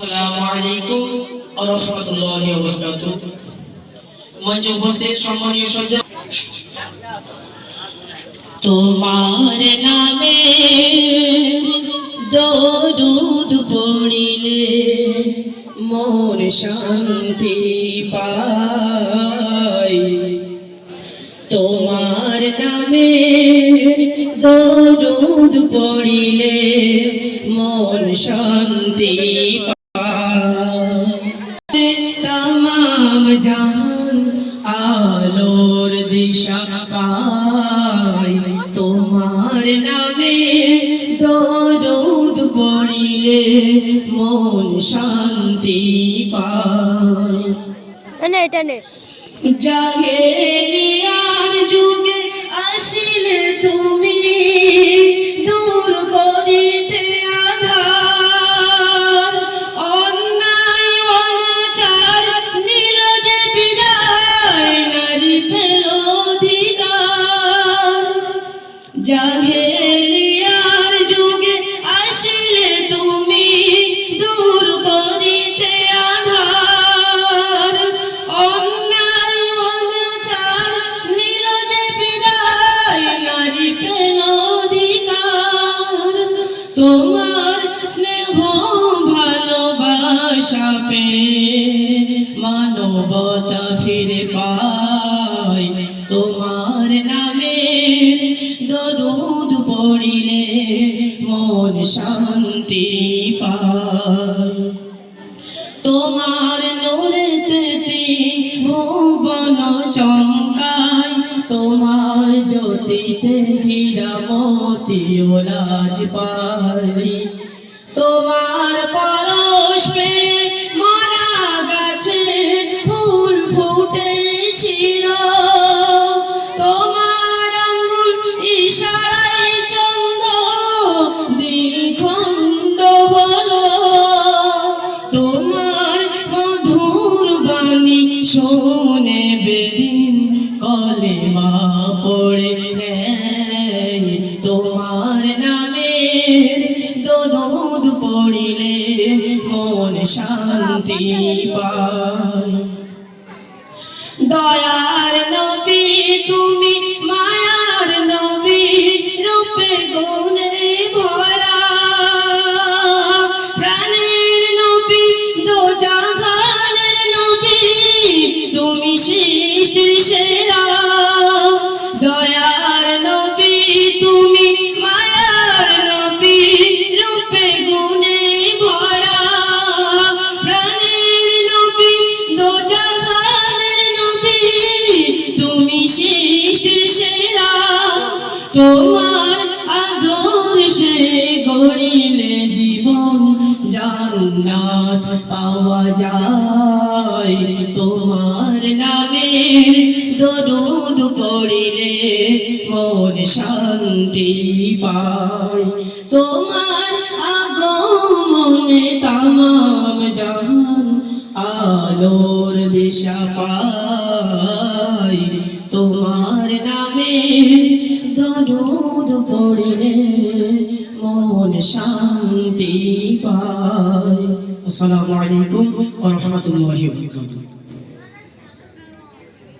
আসসালামু আলাইকুম ওয়া রাহমাতুল্লাহি ওয়া বারাকাতুহু। মঞ্চে উপস্থিত সম্মানীয় শ্রদ্ধেয়, তোমার নামে দরুদ পড়িলে মন শান্তি পায়। তোমার নামে দরুদ পড়িলে মন শান্তি तमाम जान आलोर दिशा पाय। তোমার নামে দরুদ পড়িলে মন শান্তি পায়। জাহেলিয়ার যুগে আসিলে তুমি দূর করিতে আধার। অন্যায় অনাচার নিল যে বিদায়, নারী পেল অধিকার। জাহেলিয়ার যুগে আসিলে তুমি দূর করিতে আধার। অন্যায় অনাচার নিল যে বিদায়, নারী পেল অধিকার। তোমার স্নেহ ভালোবাসা পেয়ে মানবতা ফিরে পায়। তোমার নামে দরুদ পড়িলে মন শান্তি পায়। তোমার নূরেতে ভুবন চমকায়। তোমার জ্যোতিতে হীরা মোতি ও লাজ পায়। তোমার পরশ পেয়ে মরা গাছে ফুল ফুটেছিল। তোমার আঙ্গুল ইশারায় চন্দ্র দ্বিখণ্ড হলো। তোমার মধুর বাণী শোনে বেদিন কলেমা পড়ে নেয়। তোমার নামে দরুদ পড়িলে মন শান্তি পায়। দয়ার নবী তুমি, মায়ার নবী, রূপে গুণে ভরা। প্রাণের নবী, দোজাহানের নবী, তুমি সৃষ্টির সেরা। দয়ার নবী তুমি, মায়ার নবী, রূপে গুণে ভরা। প্রাণের নবী, দোজাহানের নবী, তুমি সৃষ্টির সেরা। তোমার আদর্শে গড়িলে জীবন জান্নাত পাওয়া যায়। তোমার নামে দরুদ পড়িলে মন শান্তি পায়। তোমার আগমনে তামাম জাহান আলোর দিশা পায়। তোমার নামে দরুদ পড়িলে মন শান্তি পায়। আসসালামু আলাইকুম ওয়া রাহমাতুল্লাহি ওয়া বারাকাতুহু।